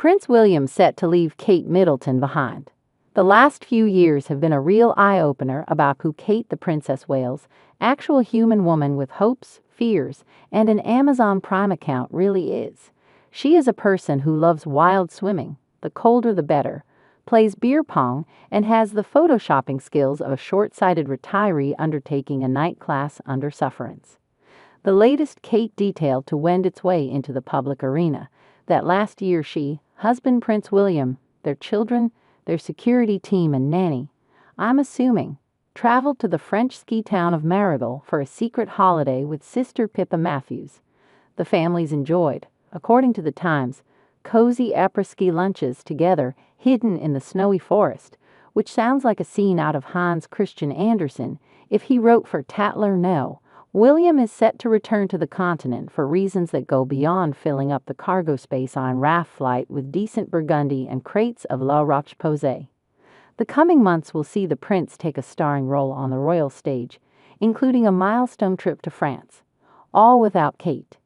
Prince William set to leave Kate Middleton behind. The last few years have been a real eye-opener about who Kate the Princess Wales, actual human woman with hopes, fears, and an Amazon Prime account really is. She is a person who loves wild swimming, the colder the better, plays beer pong, and has the photoshopping skills of a short-sighted retiree undertaking a night class under sufferance. The latest Kate detail to wend its way into the public arena, that last year she, husband Prince William, their children, their security team and nanny, I'm assuming, traveled to the French ski town of Marigot for a secret holiday with sister Pippa Matthews. The families enjoyed, according to the Times, cozy après-ski lunches together hidden in the snowy forest, which sounds like a scene out of Hans Christian Andersen if he wrote for Tatler No. William is set to return to the continent for reasons that go beyond filling up the cargo space on RAF flight with decent Burgundy and crates of La Roche-Posay. The coming months will see the prince take a starring role on the royal stage, including a milestone trip to France, all without Kate.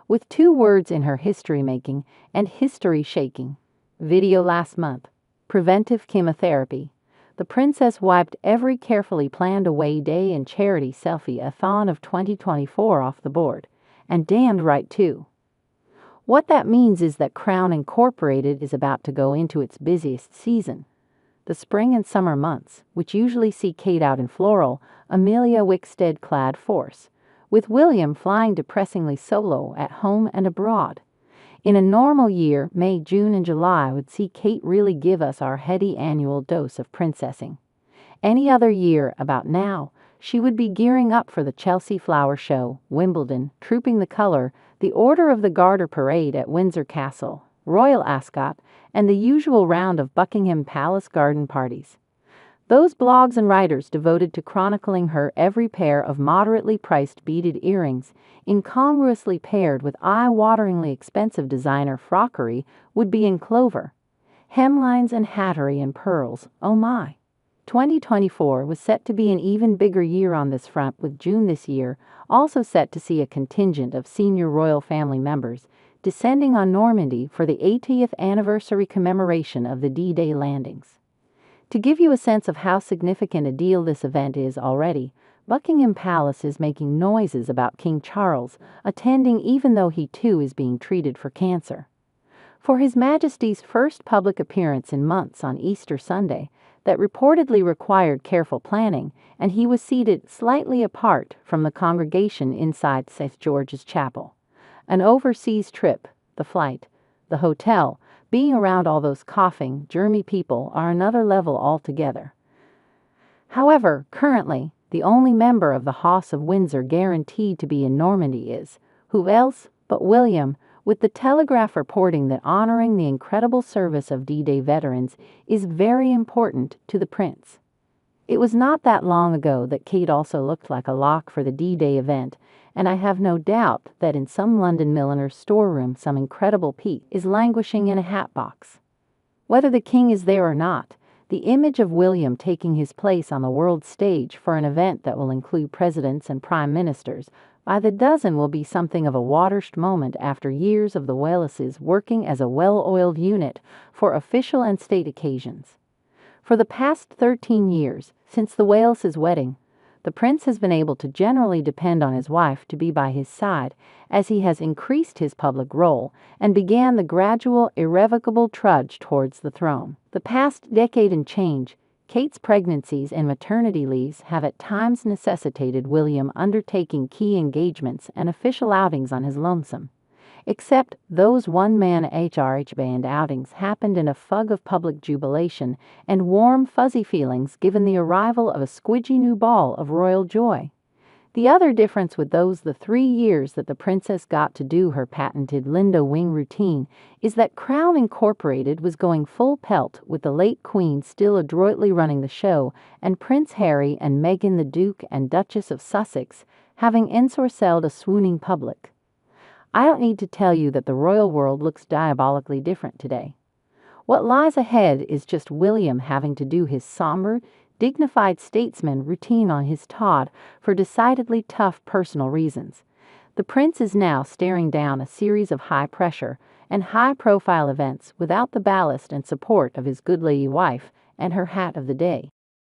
With 2 words in her history-making and history-shaking video last month, preventive chemotherapy, the princess wiped every carefully planned away day and charity selfie-a-thon of 2024 off the board, and damned right too. What that means is that Crown Incorporated is about to go into its busiest season. The spring and summer months, which usually see Kate out in floral, Amelia Wickstead-clad force, with William flying depressingly solo at home and abroad. In a normal year, May, June, and July would see Kate really give us our heady annual dose of princessing. Any other year, about now, she would be gearing up for the Chelsea Flower Show, Wimbledon, Trooping the Colour, the Order of the Garter Parade at Windsor Castle, Royal Ascot, and the usual round of Buckingham Palace garden parties. Those blogs and writers devoted to chronicling her every pair of moderately priced beaded earrings, incongruously paired with eye-wateringly expensive designer frockery, would be in clover. Hemlines and hattery and pearls, oh my. 2024 was set to be an even bigger year on this front, with June this year also set to see a contingent of senior royal family members descending on Normandy for the 80th anniversary commemoration of the D-Day landings. To give you a sense of how significant a deal this event is already, Buckingham Palace is making noises about King Charles attending even though he too is being treated for cancer. For His Majesty's first public appearance in months on Easter Sunday, that reportedly required careful planning, and he was seated slightly apart from the congregation inside St. George's Chapel. An overseas trip, the flight, the hotel, being around all those coughing, germy people are another level altogether. However, currently, the only member of the House of Windsor guaranteed to be in Normandy is, who else but William, with the Telegraph reporting that honoring the incredible service of D-Day veterans is very important to the prince. It was not that long ago that Kate also looked like a lock for the D-Day event, and I have no doubt that in some London milliner's storeroom some incredible Pete is languishing in a hat box. Whether the king is there or not, the image of William taking his place on the world stage for an event that will include presidents and prime ministers by the dozen will be something of a watershed moment after years of the Waleses working as a well-oiled unit for official and state occasions. For the past 13 years, since the Waleses' wedding, the prince has been able to generally depend on his wife to be by his side as he has increased his public role and began the gradual, irrevocable trudge towards the throne. The past decade and change, Kate's pregnancies and maternity leaves have at times necessitated William undertaking key engagements and official outings on his lonesome. Except those one-man HRH band outings happened in a fug of public jubilation and warm, fuzzy feelings given the arrival of a squidgy new ball of royal joy. The other difference with those the 3 years that the princess got to do her patented Linda Wing routine is that Crown Incorporated was going full pelt with the late Queen still adroitly running the show and Prince Harry and Meghan the Duke and Duchess of Sussex having ensorcelled a swooning public. I don't need to tell you that the royal world looks diabolically different today. What lies ahead is just William having to do his somber, dignified statesman routine on his Todd for decidedly tough personal reasons. The prince is now staring down a series of high-pressure and high-profile events without the ballast and support of his good lady wife and her hat of the day.